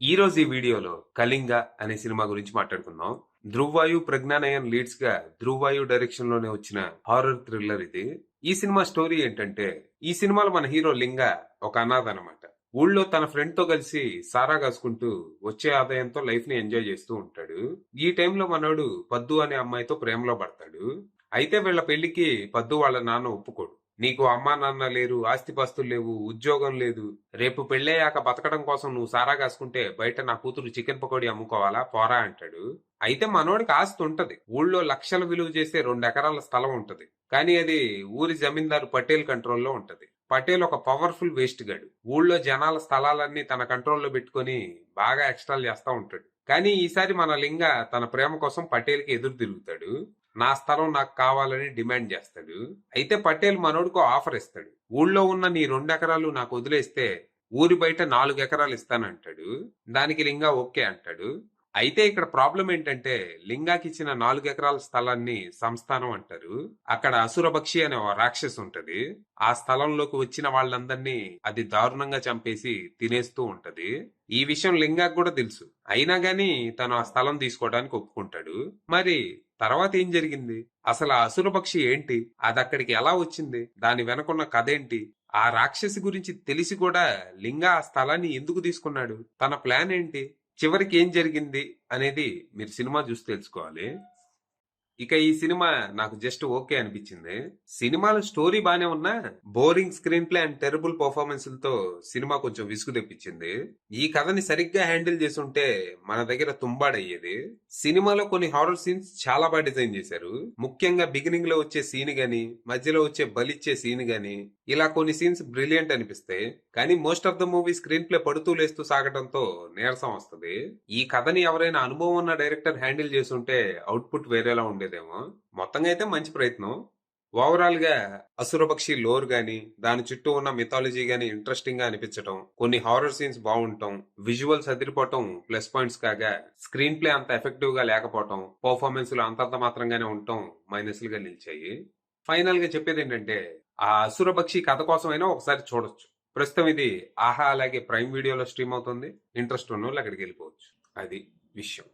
ఈ రోజు ఈ వీడియోలో కళింగ అనే సినిమా గురించి మాట్లాడుకుందాం. ధృవ్వాయు ప్రజ్ఞానయన్ లీడ్స్ గా ధృవ్వాయు డైరెక్షన్ లోనే వచ్చిన హారర్ థ్రిల్లర్ ఇది. ఈ సినిమా స్టోరీ ఏంటంటే, ఈ సినిమాలో మన హీరో లింగ ఒక అనాథ అనమాట. ఊళ్ళో తన ఫ్రెండ్ తో కలిసి సారా కాసుకుంటూ వచ్చే ఆదాయంతో లైఫ్ ని ఎంజాయ్ చేస్తూ ఉంటాడు. ఈ టైంలో మనోడు పద్దు అనే అమ్మాయితో ప్రేమలో పడతాడు. అయితే వీళ్ళ పెళ్లికి పద్దు వాళ్ళ నాన్న ఒప్పుకోడు. నీకు అమ్మా నాన్న లేరు, ఆస్తిపాస్తులు లేవు, ఉద్యోగం లేదు, రేపు పెళ్ళయ్యాక బతకడం కోసం నువ్వు సారా కాసుకుంటే బయట నా కూతురు చికెన్ పకోడీ అమ్ముకోవాలా పోరా అంటాడు. అయితే మనోడికి ఆస్తి ఉంటది. ఊళ్ళో లక్షల విలువ చేసే 2 ఎకరాల స్థలం ఉంటది. కానీ అది ఊరి జమీందారు పటేల్ కంట్రోల్లో ఉంటది. పటేల్ ఒక పవర్ఫుల్ వేస్ట్ గాడు. ఊళ్ళో జనాల స్థలాలన్నీ తన కంట్రోల్లో పెట్టుకొని బాగా ఎక్స్ట్రాలు చేస్తా ఉంటాడు. కానీ ఈసారి మన లింగ తన ప్రేమ కోసం పటేల్ కి ఎదురు తిరుగుతాడు. నా స్థలం నాకు కావాలని డిమాండ్ చేస్తాడు. అయితే పటేల్ మనోడికి ఆఫర్ ఇస్తాడు. ఊళ్ళో ఉన్న నీ 2 ఎకరాలు నాకు వదిలేస్తే ఊరి బయట 4 ఎకరాలు ఇస్తానంటాడు. దానికి లింగా ఓకే అంటాడు. అయితే ఇక్కడ ప్రాబ్లం ఏంటంటే, లింగాకి ఇచ్చిన 4 ఎకరాల స్థలాన్ని సంస్థానం అంటారు. అక్కడ అసురపక్షి అనే ఓ రాక్షసి ఉంటది. ఆ స్థలంలోకి వచ్చిన వాళ్ళందరినీ అది దారుణంగా చంపేసి తినేస్తూ ఉంటది. ఈ విషయం లింగాకి కూడా తెలుసు. అయినా గాని తను ఆ స్థలం తీసుకోవడానికి ఒప్పుకుంటాడు. మరి తర్వాత ఏం జరిగింది? అసలు ఆ అసురపక్షి ఏంటి? అది అక్కడికి ఎలా వచ్చింది? దాని వెనకున్న కథ ఏంటి? ఆ రాక్షసి గురించి తెలిసి కూడా లింగా ఆ స్థలాన్ని ఎందుకు తీసుకున్నాడు? తన ప్లాన్ ఏంటి? చివరికి ఏం జరిగింది అనేది మీరు సినిమా చూసి తెలుసుకోవాలి. ఇక ఈ సినిమా నాకు జస్ట్ ఓకే అనిపించింది. సినిమాలో స్టోరీ బానే ఉన్నా boring screen play and terrible పర్ఫార్మెన్స్లతో సినిమా కొంచెం విసుగు తెప్పించింది. ఈ కథని సరిగ్గా హ్యాండిల్ చేసి ఉంటే మన దగ్గర తుంబాడయ్యేది. సినిమాలో కొన్ని హారర్ సీన్స్ చాలా బాగా డిజైన్ చేశారు. ముఖ్యంగా బిగినింగ్ లో వచ్చే సీన్ గాని, మధ్యలో వచ్చే బలిచ్చే సీన్ గాని, ఇలా కొన్ని సీన్స్ బ్రిలియంట్ అనిపిస్తాయి. కానీ most of the movie screen play పడుతూ లేస్తూ సాగడంతో నీరసం వస్తుంది. ఈ కథని ఎవరైనా అనుభవం ఉన్న డైరెక్టర్ హ్యాండిల్ చేస్తుంటే అవుట్పుట్ వేరేలా ఉండేదేమో. మొత్తంగా అయితే మంచి ప్రయత్నం. ఓవరాల్ గా అసురపక్షి లోర్ గాని, దాని చుట్టూ ఉన్న మిథాలజీ గాని ఇంట్రెస్టింగ్ గా అనిపించటం, కొన్ని హారర్ సీన్స్ బాగుండటం, విజువల్స్ అదిరిపోవటం ప్లస్ పాయింట్స్ కాగా, స్క్రీన్ ప్లే అంత ఎఫెక్టివ్ గా లేకపోవటం, పర్ఫార్మెన్స్ లు అంతంత మాత్రంగానే ఉండటం మైనస్ లుగా నిలిచాయి. ఫైనల్ గా చెప్పేది ఏంటంటే, ఆ అసురపక్షి కథ కోసమైనా ఒకసారి చూడొచ్చు. ప్రస్తుతం ఇది ఆహా అలాగే ప్రైమ్ వీడియోలో స్ట్రీమ్ అవుతుంది. ఇంట్రెస్ట్ ఉన్న వాళ్ళు అక్కడికి వెళ్ళిపోవచ్చు. అది విషయం.